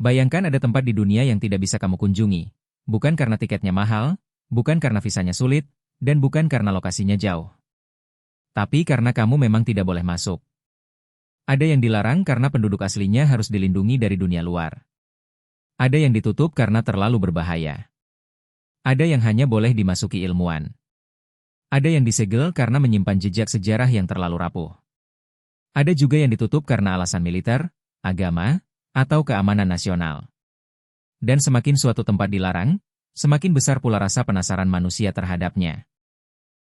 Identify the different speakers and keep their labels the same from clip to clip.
Speaker 1: Bayangkan ada tempat di dunia yang tidak bisa kamu kunjungi. Bukan karena tiketnya mahal, bukan karena visanya sulit, dan bukan karena lokasinya jauh. Tapi karena kamu memang tidak boleh masuk. Ada yang dilarang karena penduduk aslinya harus dilindungi dari dunia luar. Ada yang ditutup karena terlalu berbahaya. Ada yang hanya boleh dimasuki ilmuwan. Ada yang disegel karena menyimpan jejak sejarah yang terlalu rapuh. Ada juga yang ditutup karena alasan militer, agama, atau keamanan nasional. Dan semakin suatu tempat dilarang, semakin besar pula rasa penasaran manusia terhadapnya.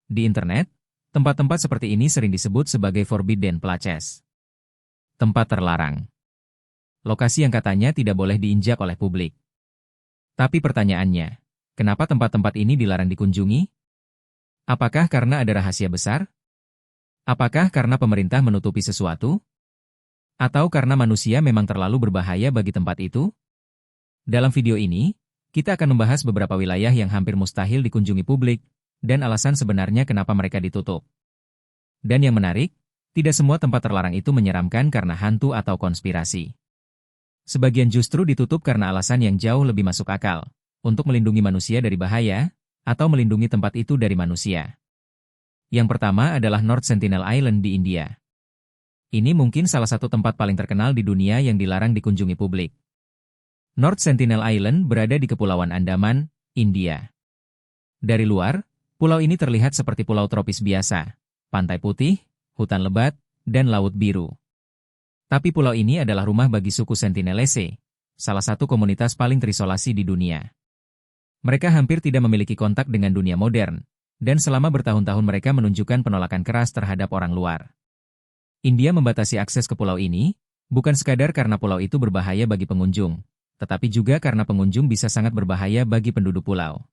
Speaker 1: Di internet, tempat-tempat seperti ini sering disebut sebagai forbidden places. Tempat terlarang. Lokasi yang katanya tidak boleh diinjak oleh publik. Tapi pertanyaannya, kenapa tempat-tempat ini dilarang dikunjungi? Apakah karena ada rahasia besar? Apakah karena pemerintah menutupi sesuatu? Atau karena manusia memang terlalu berbahaya bagi tempat itu? Dalam video ini, kita akan membahas beberapa wilayah yang hampir mustahil dikunjungi publik, dan alasan sebenarnya kenapa mereka ditutup. Dan yang menarik, tidak semua tempat terlarang itu menyeramkan karena hantu atau konspirasi. Sebagian justru ditutup karena alasan yang jauh lebih masuk akal, untuk melindungi manusia dari bahaya, atau melindungi tempat itu dari manusia. Yang pertama adalah North Sentinel Island di India. Ini mungkin salah satu tempat paling terkenal di dunia yang dilarang dikunjungi publik. North Sentinel Island berada di Kepulauan Andaman, India. Dari luar, pulau ini terlihat seperti pulau tropis biasa, pantai putih, hutan lebat, dan laut biru. Tapi pulau ini adalah rumah bagi suku Sentinelese, salah satu komunitas paling terisolasi di dunia. Mereka hampir tidak memiliki kontak dengan dunia modern, dan selama bertahun-tahun mereka menunjukkan penolakan keras terhadap orang luar. India membatasi akses ke pulau ini, bukan sekadar karena pulau itu berbahaya bagi pengunjung, tetapi juga karena pengunjung bisa sangat berbahaya bagi penduduk pulau.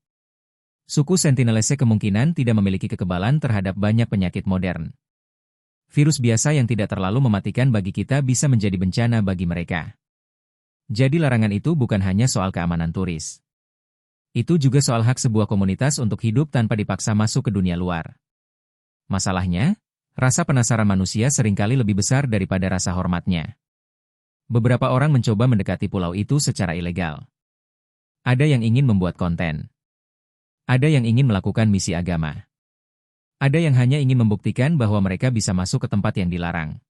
Speaker 1: Suku Sentinelese kemungkinan tidak memiliki kekebalan terhadap banyak penyakit modern. Virus biasa yang tidak terlalu mematikan bagi kita bisa menjadi bencana bagi mereka. Jadi larangan itu bukan hanya soal keamanan turis. Itu juga soal hak sebuah komunitas untuk hidup tanpa dipaksa masuk ke dunia luar. Masalahnya, rasa penasaran manusia seringkali lebih besar daripada rasa hormatnya. Beberapa orang mencoba mendekati pulau itu secara ilegal. Ada yang ingin membuat konten. Ada yang ingin melakukan misi agama. Ada yang hanya ingin membuktikan bahwa mereka bisa masuk ke tempat yang dilarang.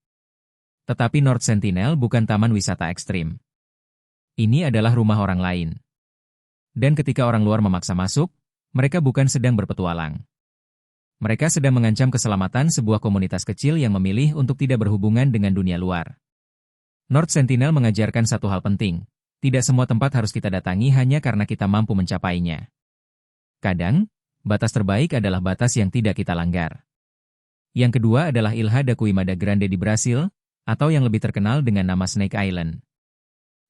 Speaker 1: Tetapi North Sentinel bukan taman wisata ekstrim. Ini adalah rumah orang lain. Dan ketika orang luar memaksa masuk, mereka bukan sedang berpetualang. Mereka sedang mengancam keselamatan sebuah komunitas kecil yang memilih untuk tidak berhubungan dengan dunia luar. North Sentinel mengajarkan satu hal penting, tidak semua tempat harus kita datangi hanya karena kita mampu mencapainya. Kadang, batas terbaik adalah batas yang tidak kita langgar. Yang kedua adalah Ilha da Queimada Grande di Brasil, atau yang lebih terkenal dengan nama Snake Island.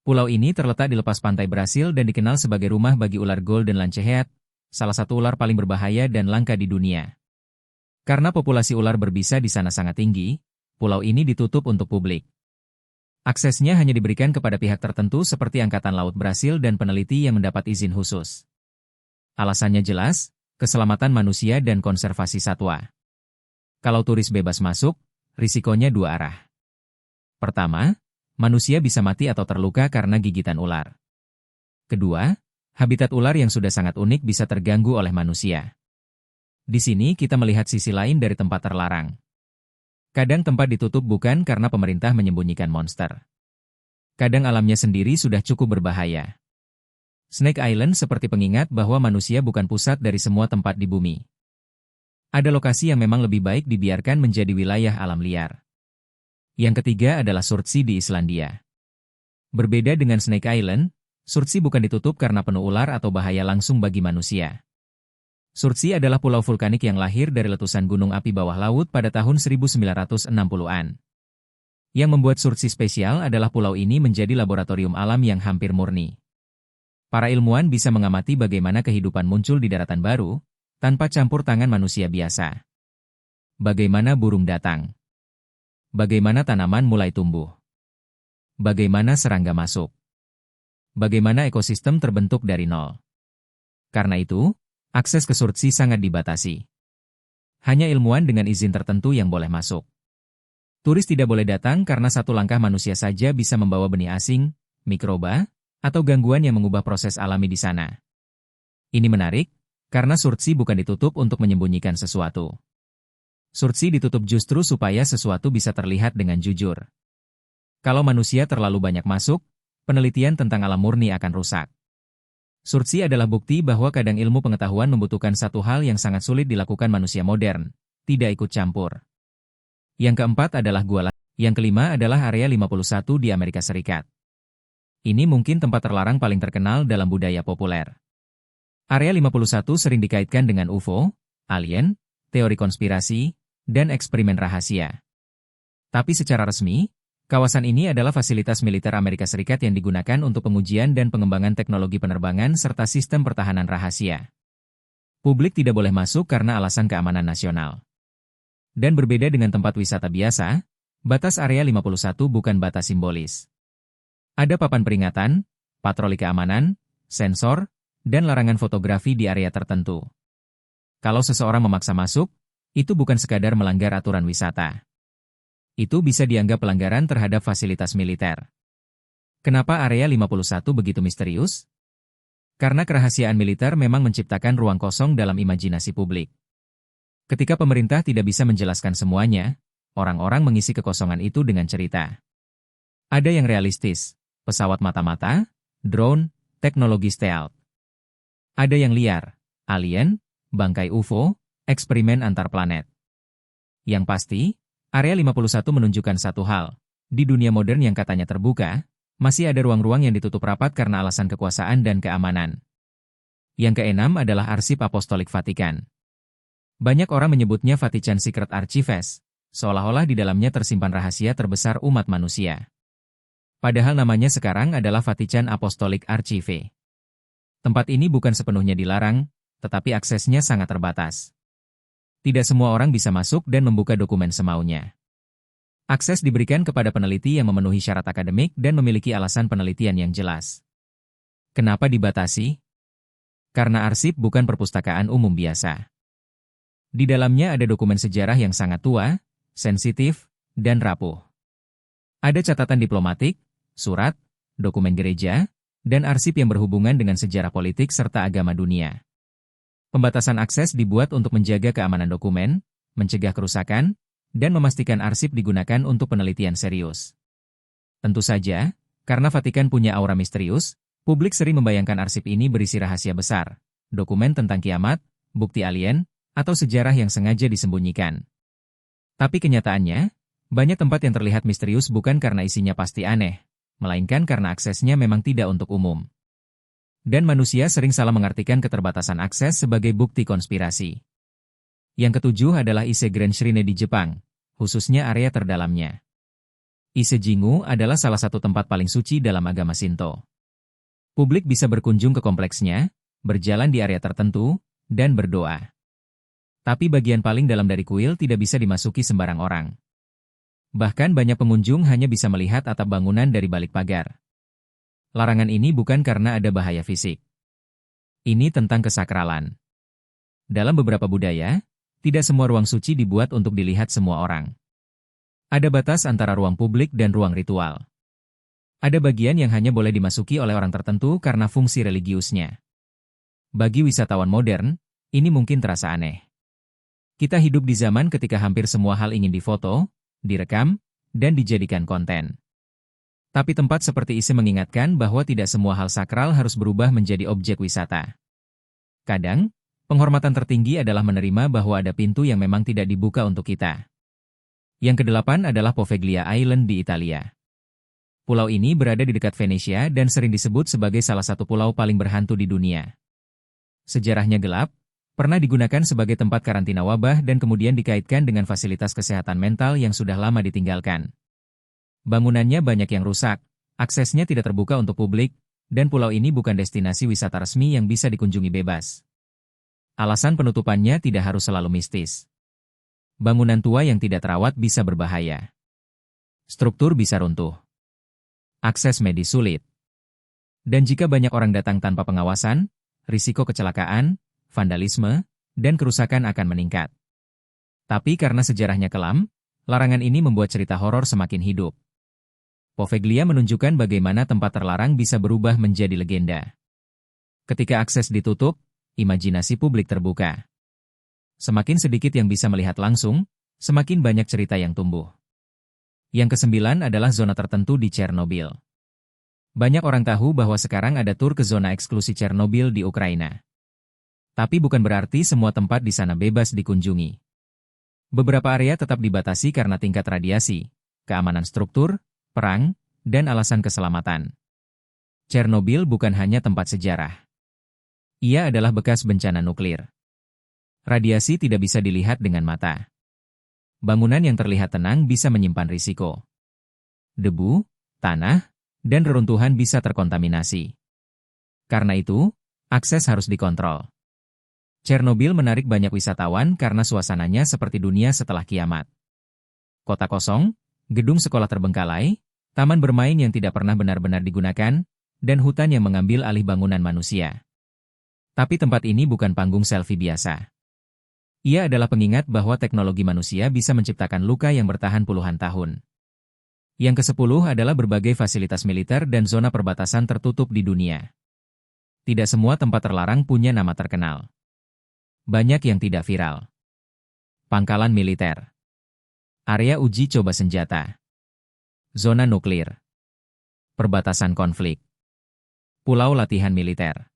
Speaker 1: Pulau ini terletak di lepas pantai Brasil dan dikenal sebagai rumah bagi ular golden lancehead, salah satu ular paling berbahaya dan langka di dunia. Karena populasi ular berbisa di sana sangat tinggi, pulau ini ditutup untuk publik. Aksesnya hanya diberikan kepada pihak tertentu seperti Angkatan Laut Brasil dan peneliti yang mendapat izin khusus. Alasannya jelas, keselamatan manusia dan konservasi satwa. Kalau turis bebas masuk, risikonya dua arah. Pertama, manusia bisa mati atau terluka karena gigitan ular. Kedua, habitat ular yang sudah sangat unik bisa terganggu oleh manusia. Di sini kita melihat sisi lain dari tempat terlarang. Kadang tempat ditutup bukan karena pemerintah menyembunyikan monster. Kadang alamnya sendiri sudah cukup berbahaya. Snake Island seperti pengingat bahwa manusia bukan pusat dari semua tempat di bumi. Ada lokasi yang memang lebih baik dibiarkan menjadi wilayah alam liar. Yang ketiga adalah Surtsey di Islandia. Berbeda dengan Snake Island, Surtsey bukan ditutup karena penuh ular atau bahaya langsung bagi manusia. Surtsey adalah pulau vulkanik yang lahir dari letusan gunung api bawah laut pada tahun 1960-an. Yang membuat Surtsey spesial adalah pulau ini menjadi laboratorium alam yang hampir murni. Para ilmuwan bisa mengamati bagaimana kehidupan muncul di daratan baru, tanpa campur tangan manusia biasa. Bagaimana burung datang. Bagaimana tanaman mulai tumbuh. Bagaimana serangga masuk. Bagaimana ekosistem terbentuk dari nol. Karena itu, akses ke Surtsey sangat dibatasi. Hanya ilmuwan dengan izin tertentu yang boleh masuk. Turis tidak boleh datang karena satu langkah manusia saja bisa membawa benih asing, mikroba, atau gangguan yang mengubah proses alami di sana. Ini menarik, karena Surtsi bukan ditutup untuk menyembunyikan sesuatu. Surtsi ditutup justru supaya sesuatu bisa terlihat dengan jujur. Kalau manusia terlalu banyak masuk, penelitian tentang alam murni akan rusak. Surtsi adalah bukti bahwa kadang ilmu pengetahuan membutuhkan satu hal yang sangat sulit dilakukan manusia modern, tidak ikut campur. Yang keempat adalah Gua. Yang kelima adalah Area 51 di Amerika Serikat. Ini mungkin tempat terlarang paling terkenal dalam budaya populer. Area 51 sering dikaitkan dengan UFO, alien, teori konspirasi, dan eksperimen rahasia. Tapi secara resmi, kawasan ini adalah fasilitas militer Amerika Serikat yang digunakan untuk pengujian dan pengembangan teknologi penerbangan serta sistem pertahanan rahasia. Publik tidak boleh masuk karena alasan keamanan nasional. Dan berbeda dengan tempat wisata biasa, batas Area 51 bukan batas simbolis. Ada papan peringatan, patroli keamanan, sensor, dan larangan fotografi di area tertentu. Kalau seseorang memaksa masuk, itu bukan sekadar melanggar aturan wisata. Itu bisa dianggap pelanggaran terhadap fasilitas militer. Kenapa Area 51 begitu misterius? Karena kerahasiaan militer memang menciptakan ruang kosong dalam imajinasi publik. Ketika pemerintah tidak bisa menjelaskan semuanya, orang-orang mengisi kekosongan itu dengan cerita. Ada yang realistis, pesawat mata-mata, drone, teknologi stealth. Ada yang liar, alien, bangkai UFO, eksperimen antar planet. Yang pasti, Area 51 menunjukkan satu hal. Di dunia modern yang katanya terbuka, masih ada ruang-ruang yang ditutup rapat karena alasan kekuasaan dan keamanan. Yang keenam adalah Arsip Apostolik Vatikan. Banyak orang menyebutnya Vatican Secret Archives, seolah-olah di dalamnya tersimpan rahasia terbesar umat manusia. Padahal namanya sekarang adalah Vatican Apostolic Archive. Tempat ini bukan sepenuhnya dilarang, tetapi aksesnya sangat terbatas. Tidak semua orang bisa masuk dan membuka dokumen semaunya. Akses diberikan kepada peneliti yang memenuhi syarat akademik dan memiliki alasan penelitian yang jelas. Kenapa dibatasi? Karena arsip bukan perpustakaan umum biasa. Di dalamnya ada dokumen sejarah yang sangat tua, sensitif, dan rapuh. Ada catatan diplomatik, surat, dokumen gereja, dan arsip yang berhubungan dengan sejarah politik serta agama dunia. Pembatasan akses dibuat untuk menjaga keamanan dokumen, mencegah kerusakan, dan memastikan arsip digunakan untuk penelitian serius. Tentu saja, karena Vatikan punya aura misterius, publik sering membayangkan arsip ini berisi rahasia besar, dokumen tentang kiamat, bukti alien, atau sejarah yang sengaja disembunyikan. Tapi kenyataannya, banyak tempat yang terlihat misterius bukan karena isinya pasti aneh, melainkan karena aksesnya memang tidak untuk umum. Dan manusia sering salah mengartikan keterbatasan akses sebagai bukti konspirasi. Yang ketujuh adalah Ise Grand Shrine di Jepang, khususnya area terdalamnya. Ise Jingu adalah salah satu tempat paling suci dalam agama Shinto. Publik bisa berkunjung ke kompleksnya, berjalan di area tertentu, dan berdoa. Tapi bagian paling dalam dari kuil tidak bisa dimasuki sembarang orang. Bahkan banyak pengunjung hanya bisa melihat atap bangunan dari balik pagar. Larangan ini bukan karena ada bahaya fisik. Ini tentang kesakralan. Dalam beberapa budaya, tidak semua ruang suci dibuat untuk dilihat semua orang. Ada batas antara ruang publik dan ruang ritual. Ada bagian yang hanya boleh dimasuki oleh orang tertentu karena fungsi religiusnya. Bagi wisatawan modern, ini mungkin terasa aneh. Kita hidup di zaman ketika hampir semua hal ingin difoto, direkam, dan dijadikan konten. Tapi tempat seperti Ise mengingatkan bahwa tidak semua hal sakral harus berubah menjadi objek wisata. Kadang, penghormatan tertinggi adalah menerima bahwa ada pintu yang memang tidak dibuka untuk kita. Yang kedelapan adalah Poveglia Island di Italia. Pulau ini berada di dekat Venesia dan sering disebut sebagai salah satu pulau paling berhantu di dunia. Sejarahnya gelap, pernah digunakan sebagai tempat karantina wabah dan kemudian dikaitkan dengan fasilitas kesehatan mental yang sudah lama ditinggalkan. Bangunannya banyak yang rusak, aksesnya tidak terbuka untuk publik, dan pulau ini bukan destinasi wisata resmi yang bisa dikunjungi bebas. Alasan penutupannya tidak harus selalu mistis. Bangunan tua yang tidak terawat bisa berbahaya. Struktur bisa runtuh. Akses medis sulit. Dan jika banyak orang datang tanpa pengawasan, risiko kecelakaan, vandalisme, dan kerusakan akan meningkat. Tapi karena sejarahnya kelam, larangan ini membuat cerita horor semakin hidup. Poveglia menunjukkan bagaimana tempat terlarang bisa berubah menjadi legenda. Ketika akses ditutup, imajinasi publik terbuka. Semakin sedikit yang bisa melihat langsung, semakin banyak cerita yang tumbuh. Yang kesembilan adalah zona tertentu di Chernobyl. Banyak orang tahu bahwa sekarang ada tur ke zona eksklusi Chernobyl di Ukraina. Tapi bukan berarti semua tempat di sana bebas dikunjungi. Beberapa area tetap dibatasi karena tingkat radiasi, keamanan struktur, perang, dan alasan keselamatan. Chernobyl bukan hanya tempat sejarah. Ia adalah bekas bencana nuklir. Radiasi tidak bisa dilihat dengan mata. Bangunan yang terlihat tenang bisa menyimpan risiko. Debu, tanah, dan reruntuhan bisa terkontaminasi. Karena itu, akses harus dikontrol. Chernobyl menarik banyak wisatawan karena suasananya seperti dunia setelah kiamat. Kota kosong, gedung sekolah terbengkalai, taman bermain yang tidak pernah benar-benar digunakan, dan hutan yang mengambil alih bangunan manusia. Tapi tempat ini bukan panggung selfie biasa. Ia adalah pengingat bahwa teknologi manusia bisa menciptakan luka yang bertahan puluhan tahun. Yang ke-10 adalah berbagai fasilitas militer dan zona perbatasan tertutup di dunia. Tidak semua tempat terlarang punya nama terkenal. Banyak yang tidak viral. Pangkalan militer. Area uji coba senjata. Zona nuklir. Perbatasan konflik. Pulau latihan militer.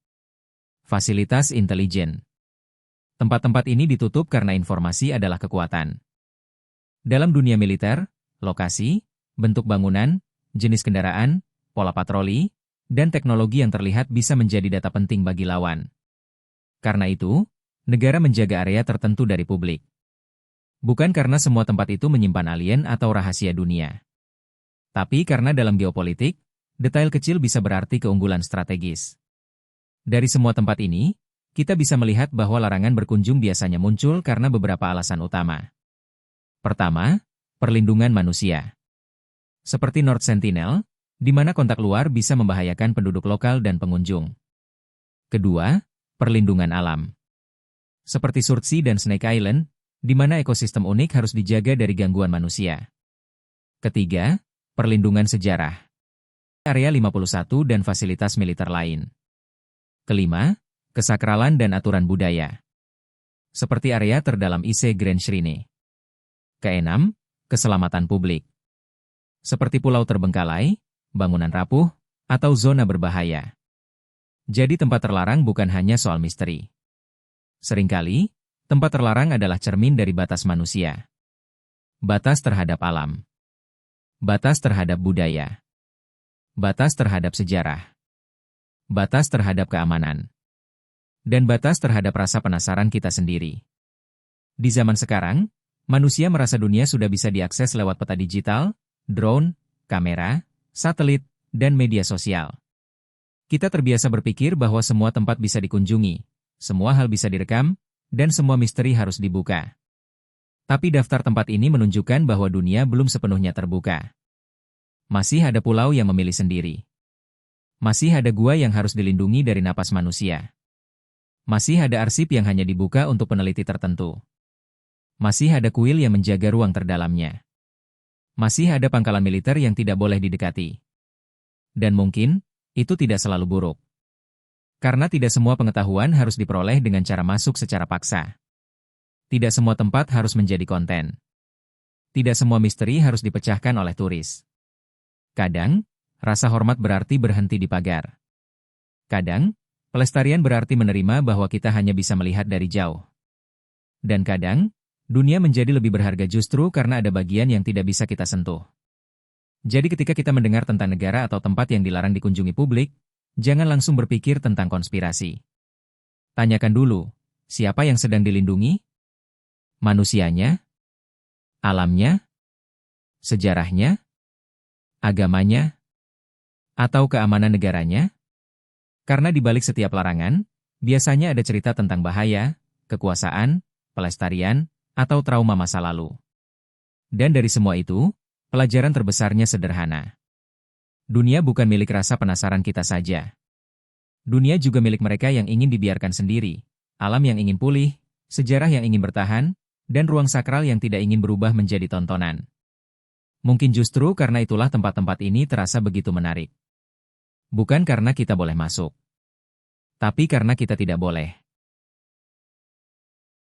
Speaker 1: Fasilitas intelijen. Tempat-tempat ini ditutup karena informasi adalah kekuatan. Dalam dunia militer, lokasi, bentuk bangunan, jenis kendaraan, pola patroli, dan teknologi yang terlihat bisa menjadi data penting bagi lawan. Karena itu, negara menjaga area tertentu dari publik. Bukan karena semua tempat itu menyimpan alien atau rahasia dunia. Tapi karena dalam geopolitik, detail kecil bisa berarti keunggulan strategis. Dari semua tempat ini, kita bisa melihat bahwa larangan berkunjung biasanya muncul karena beberapa alasan utama. Pertama, perlindungan manusia. Seperti North Sentinel, di mana kontak luar bisa membahayakan penduduk lokal dan pengunjung. Kedua, perlindungan alam. Seperti Surtsey dan Snake Island, di mana ekosistem unik harus dijaga dari gangguan manusia. Ketiga, perlindungan sejarah. Area 51 dan fasilitas militer lain. Kelima, kesakralan dan aturan budaya. Seperti area terdalam IC Grand Shrine. Keenam, keselamatan publik. Seperti pulau terbengkalai, bangunan rapuh, atau zona berbahaya. Jadi tempat terlarang bukan hanya soal misteri. Seringkali, tempat terlarang adalah cermin dari batas manusia. Batas terhadap alam. Batas terhadap budaya. Batas terhadap sejarah. Batas terhadap keamanan. Dan batas terhadap rasa penasaran kita sendiri. Di zaman sekarang, manusia merasa dunia sudah bisa diakses lewat peta digital, drone, kamera, satelit, dan media sosial. Kita terbiasa berpikir bahwa semua tempat bisa dikunjungi, semua hal bisa direkam, dan semua misteri harus dibuka. Tapi daftar tempat ini menunjukkan bahwa dunia belum sepenuhnya terbuka. Masih ada pulau yang memilih sendiri. Masih ada gua yang harus dilindungi dari napas manusia. Masih ada arsip yang hanya dibuka untuk peneliti tertentu. Masih ada kuil yang menjaga ruang terdalamnya. Masih ada pangkalan militer yang tidak boleh didekati. Dan mungkin, itu tidak selalu buruk. Karena tidak semua pengetahuan harus diperoleh dengan cara masuk secara paksa. Tidak semua tempat harus menjadi konten. Tidak semua misteri harus dipecahkan oleh turis. Kadang, rasa hormat berarti berhenti di pagar. Kadang, pelestarian berarti menerima bahwa kita hanya bisa melihat dari jauh. Dan kadang, dunia menjadi lebih berharga justru karena ada bagian yang tidak bisa kita sentuh. Jadi ketika kita mendengar tentang negara atau tempat yang dilarang dikunjungi publik, jangan langsung berpikir tentang konspirasi. Tanyakan dulu, siapa yang sedang dilindungi? Manusianya? Alamnya? Sejarahnya? Agamanya? Atau keamanan negaranya? Karena di balik setiap larangan, biasanya ada cerita tentang bahaya, kekuasaan, pelestarian, atau trauma masa lalu. Dan dari semua itu, pelajaran terbesarnya sederhana. Dunia bukan milik rasa penasaran kita saja. Dunia juga milik mereka yang ingin dibiarkan sendiri, alam yang ingin pulih, sejarah yang ingin bertahan, dan ruang sakral yang tidak ingin berubah menjadi tontonan. Mungkin justru karena itulah tempat-tempat ini terasa begitu menarik. Bukan karena kita boleh masuk, tapi karena kita tidak boleh.